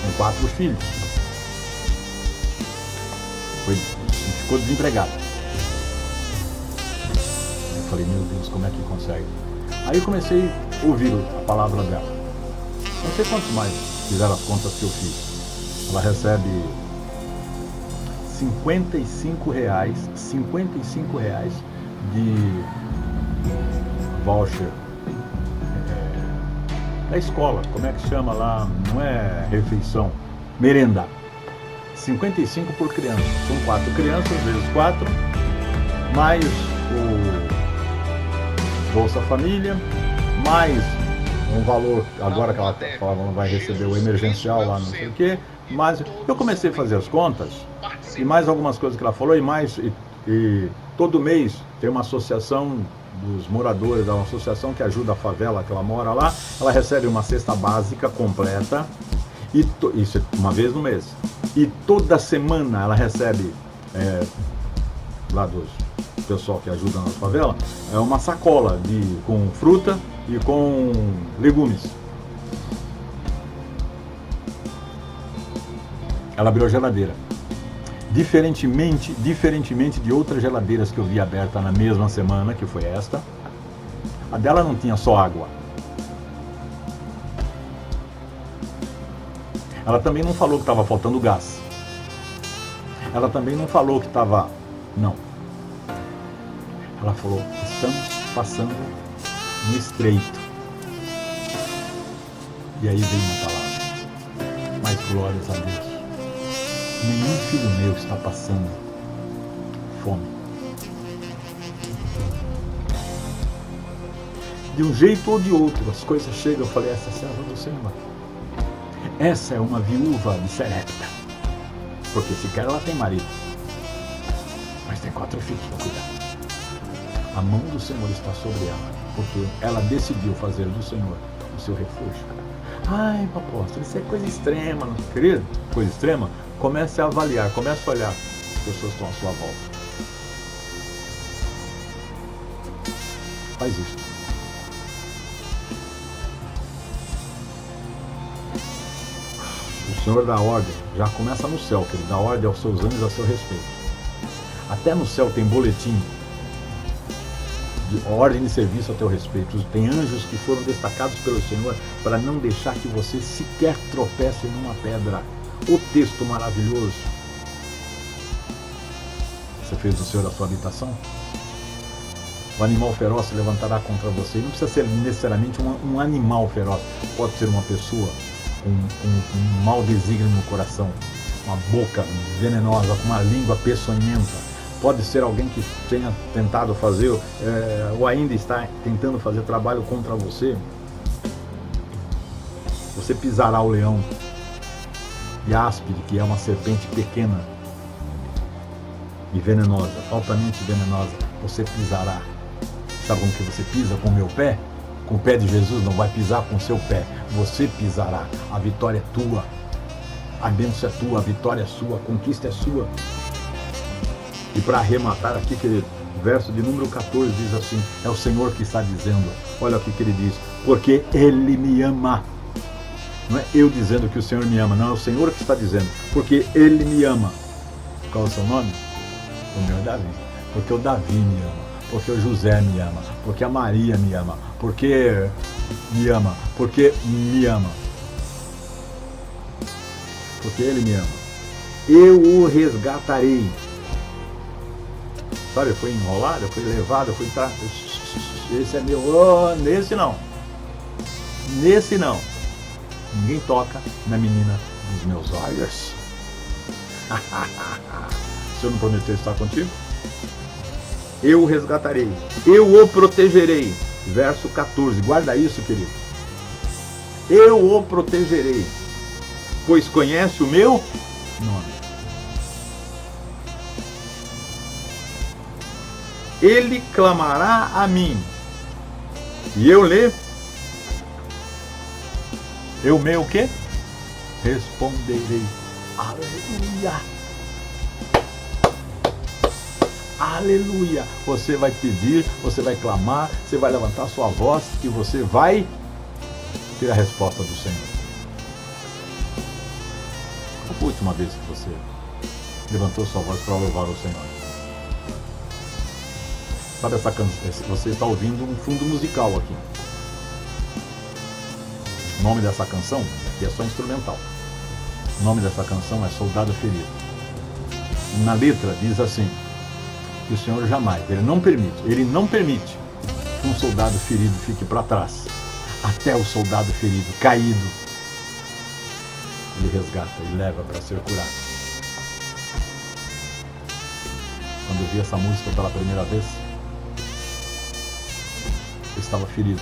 tem 4 filhos, ficou desempregado. Eu falei, meu Deus, como é que consegue? Aí eu comecei a ouvir a palavra dela. Não sei quantos mais fizeram as contas que eu fiz. Ela recebe R$ 55 de voucher da escola. Como é que chama lá? Não é refeição, merenda. 55 por criança. São 4 crianças, vezes 4, mais o Bolsa Família, mais um valor, agora que ela vai receber o emergencial lá, não sei o quê. Mas eu comecei a fazer as contas, e mais algumas coisas que ela falou, e todo mês tem uma associação dos moradores, uma associação que ajuda a favela que ela mora lá, ela recebe uma cesta básica completa, isso é uma vez no mês, e toda semana ela recebe, lá dos pessoal que ajuda na favela, uma sacola com fruta e com legumes. Ela abriu a geladeira. Diferentemente de outras geladeiras que eu vi aberta na mesma semana, que foi esta, a dela não tinha só água. Ela também não falou que estava faltando gás. Ela também não falou que estava... Não. Ela falou, estamos passando no estreito. E aí veio uma palavra. Mas glórias a Deus. Nenhum filho meu está passando fome. De um jeito ou de outro, as coisas chegam. Eu falei, essa é a serva do Senhor. Essa é uma viúva de Serepta. Porque sequer ela tem marido. Mas tem 4 filhos para cuidar. A mão do Senhor está sobre ela. Porque ela decidiu fazer do Senhor o seu refúgio. Ai, apóstolo, isso é coisa extrema, não querido? Coisa extrema? Comece a avaliar, comece a olhar as pessoas que estão à sua volta. Faz isso. O Senhor dá ordem, já começa no céu, que Ele dá ordem aos seus anjos a seu respeito. Até no céu tem boletim de ordem de serviço a teu respeito. Tem anjos que foram destacados pelo Senhor para não deixar que você sequer tropece numa pedra. o texto maravilhoso. Você fez do Senhor a sua habitação? O animal feroz se levantará contra você. Não precisa ser necessariamente um animal feroz. Pode ser uma pessoa com um mau desígnio no coração, uma boca venenosa, com uma língua peçonhenta. Pode ser alguém que tenha tentado fazer, ou ainda está tentando fazer trabalho contra você. Você pisará o leão e a áspide, que é uma serpente pequena e venenosa, altamente venenosa. Você pisará. Sabe como que você pisa? Com o meu pé? Com o pé de Jesus, não vai pisar com o seu pé. Você pisará. A vitória é tua. A bênção é tua, a vitória é sua, a conquista é sua. E para arrematar aqui, querido, verso de número 14 diz assim, é o Senhor que está dizendo, olha aqui que ele diz, porque Ele me ama. Não é eu dizendo que o Senhor me ama, não, é o Senhor que está dizendo, porque Ele me ama. Qual é o seu nome? O meu é Davi. Porque o Davi me ama, porque o José me ama, porque a Maria me ama, porque me ama, porque me ama. Porque Ele me ama. Eu o resgatarei. Sabe, eu fui enrolado, eu fui levado, eu fui pra... Esse é meu... Oh, nesse não. Nesse não. Ninguém toca na menina dos meus olhos. O Senhor não prometeu estar contigo? Eu o resgatarei. Eu o protegerei. Verso 14. Guarda isso, querido. Eu o protegerei. Pois conhece o meu nome. Ele clamará a mim, e eu lhe... Eu me o quê? Responderei. Aleluia! Aleluia! Você vai pedir, você vai clamar, você vai levantar sua voz e você vai ter a resposta do Senhor. Qual foi a última vez que você levantou sua voz para louvar o Senhor? Sabe essa canção? Você está ouvindo um fundo musical aqui. O nome dessa canção, aqui é só instrumental. O nome dessa canção é Soldado Ferido. Na letra diz assim, que o Senhor jamais, Ele não permite que um soldado ferido fique para trás. Até o soldado ferido, caído, Ele resgata e leva para ser curado. Quando eu vi essa música pela primeira vez, eu estava ferido,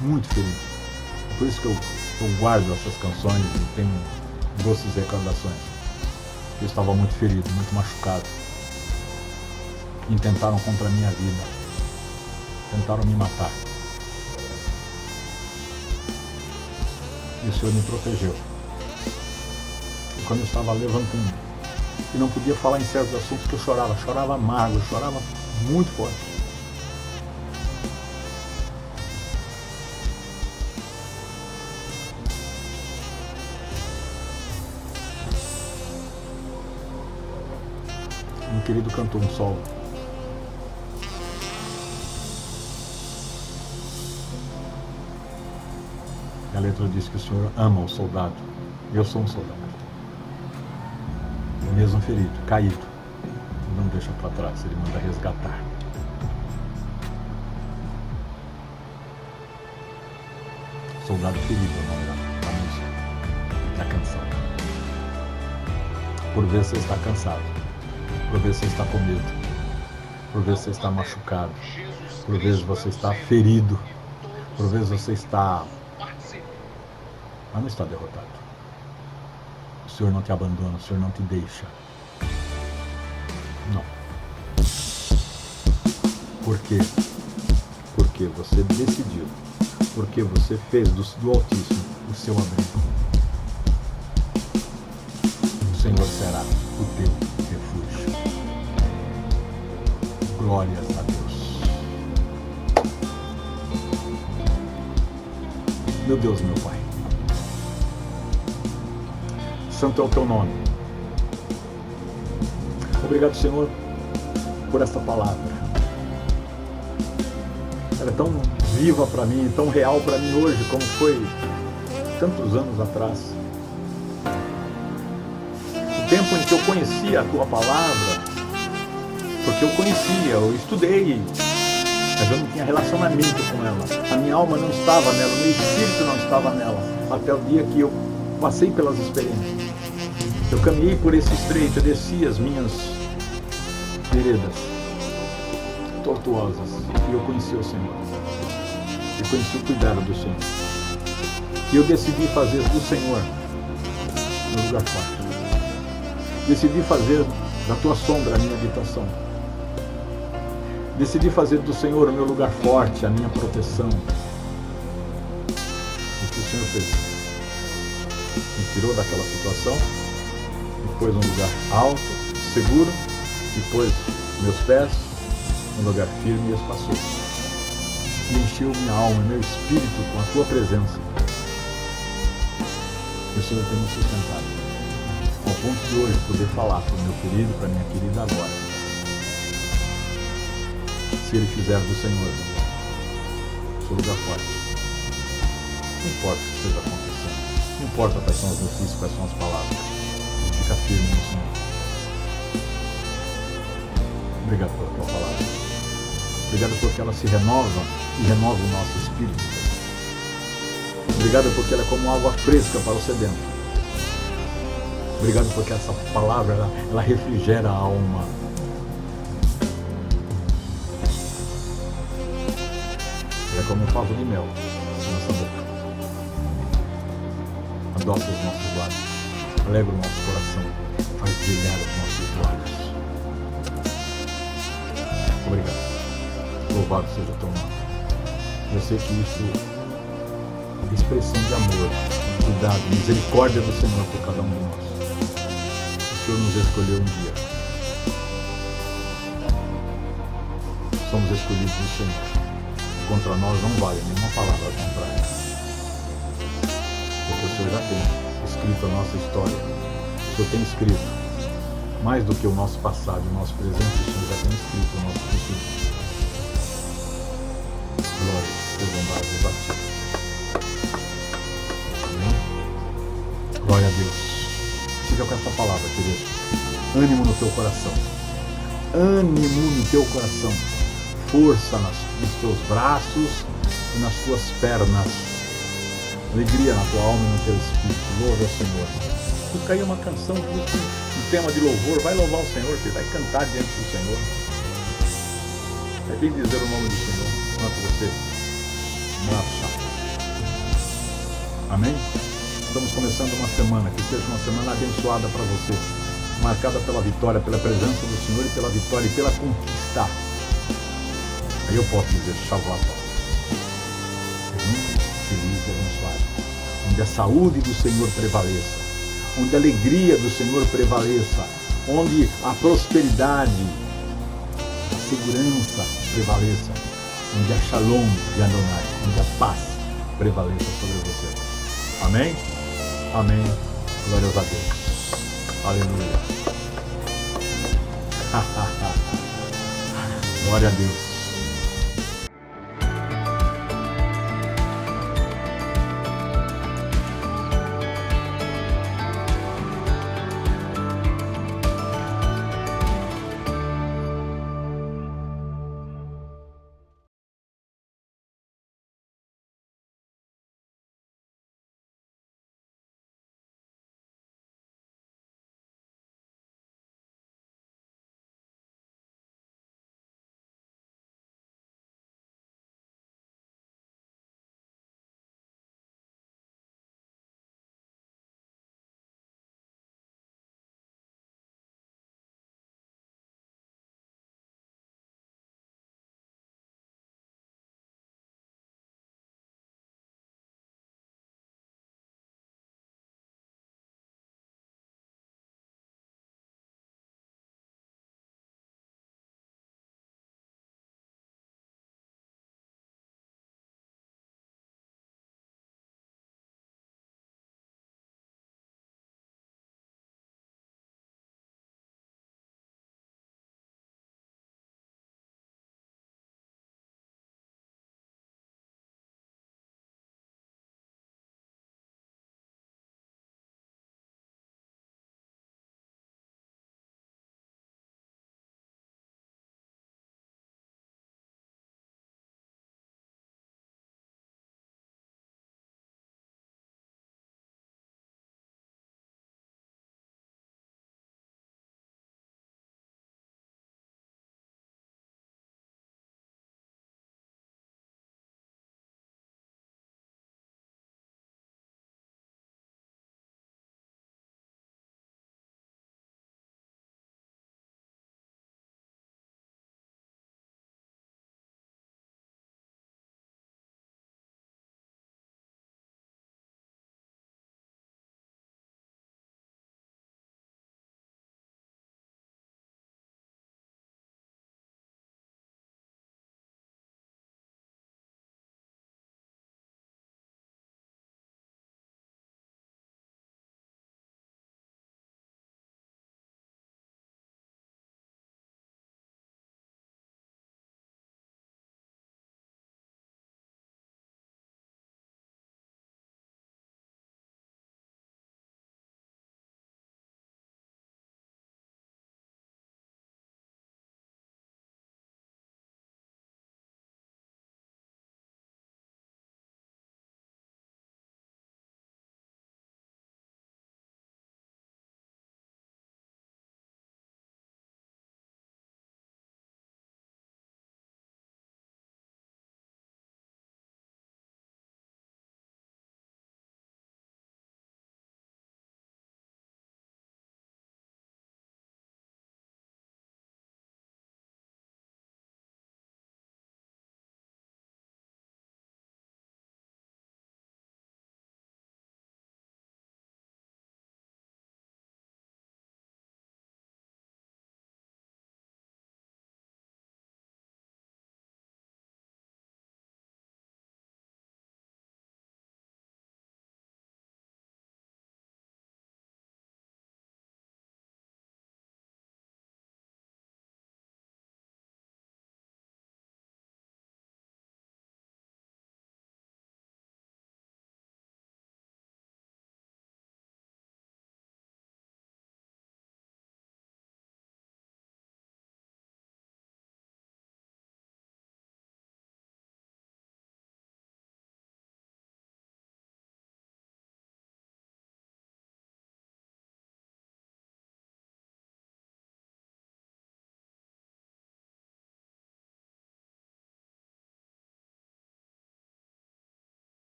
muito ferido. Por isso que eu guardo essas canções e tenho doces recordações. Eu estava muito ferido, muito machucado. Intentaram contra a minha vida, tentaram me matar. E o Senhor me protegeu. E quando eu estava levantando, e não podia falar em certos assuntos, que eu chorava amargo, eu chorava muito forte. Um querido cantou um solo. E a letra diz que o Senhor ama o soldado. Eu sou um soldado. Mesmo ferido, caído, Ele não deixa para trás, Ele manda resgatar. Soldado ferido é o nome da música, da canção. Por vezes você está cansado, por vezes você está com medo, por vezes você está machucado, por vezes você está ferido, por vezes você está... mas não está derrotado. O Senhor não te abandona, o Senhor não te deixa. Não. Por quê? Porque você decidiu. Porque você fez do Altíssimo o seu abrigo. O Senhor será o teu refúgio. Glórias a Deus. Meu Deus, meu Pai. Santo é o teu nome. Obrigado, Senhor, por esta palavra. Ela é tão viva para mim, tão real para mim hoje, como foi tantos anos atrás. tempo em que eu conhecia a tua palavra, porque eu conhecia, eu estudei, mas eu não tinha relacionamento com ela. A minha alma não estava nela, o meu espírito não estava nela, até o dia que eu passei pelas experiências. Eu caminhei por esse estreito, eu desci as minhas veredas tortuosas e eu conheci o Senhor. Eu conheci o cuidado do Senhor. E eu decidi fazer do Senhor meu lugar forte. Decidi fazer da tua sombra a minha habitação. Decidi fazer do Senhor o meu lugar forte, a minha proteção. O que o Senhor fez? Me tirou daquela situação, me pôs num lugar alto, seguro, e pôs meus pés num lugar firme e espaçoso. E encheu minha alma e meu espírito com a tua presença. E o Senhor tem me sustentado, ao ponto de hoje poder falar para o meu querido, para a minha querida agora. Se ele fizer do Senhor seu lugar forte, não importa o que esteja acontecendo, não importa quais são as notícias, quais são as palavras, fica firme no Senhor. Obrigado pela tua palavra. Obrigado porque ela se renova e renova o nosso espírito. Obrigado porque ela é como água fresca para o sedento. Obrigado porque essa palavra ela refrigera a alma. É como um favo de mel na nossa boca. Adoça os nossos lábios, alegra o nosso coração, faz brilhar os nossos olhos. Obrigado. Louvado seja o teu nome. Eu sei que isso é expressão de amor, cuidado, misericórdia do Senhor por cada um de nós. O Senhor nos escolheu um dia. Somos escolhidos do Senhor. Contra nós não vale nenhuma palavra contrária. Porque o Senhor já tem escrito a nossa história. O Senhor tem escrito mais do que o nosso passado, o nosso presente, o Senhor já tem escrito o nosso futuro. Glória sejam dadas a ti. Amém? Glória a Deus. Fica com essa palavra, querido. Ânimo no teu coração. Ânimo no teu coração. Força nos teus braços e nas tuas pernas. Alegria na tua alma e no teu espírito. Louva ao Senhor. Busca aí uma canção, busca um tema de louvor. Vai louvar o Senhor, que vai cantar diante do Senhor. Vai bem dizer o nome do Senhor enquanto você marcha. Amém? Estamos começando uma semana, que seja uma semana abençoada para você, marcada pela vitória, pela presença do Senhor e pela vitória e pela conquista. Aí eu posso dizer Shavuot. Feliz e abençoado. Onde a saúde do Senhor prevaleça, onde a alegria do Senhor prevaleça, onde a prosperidade, a segurança prevaleça, onde a shalom de Adonai, onde a paz prevaleça sobre você. Amém? Amém. Glórias a Deus. Aleluia. Glória a Deus.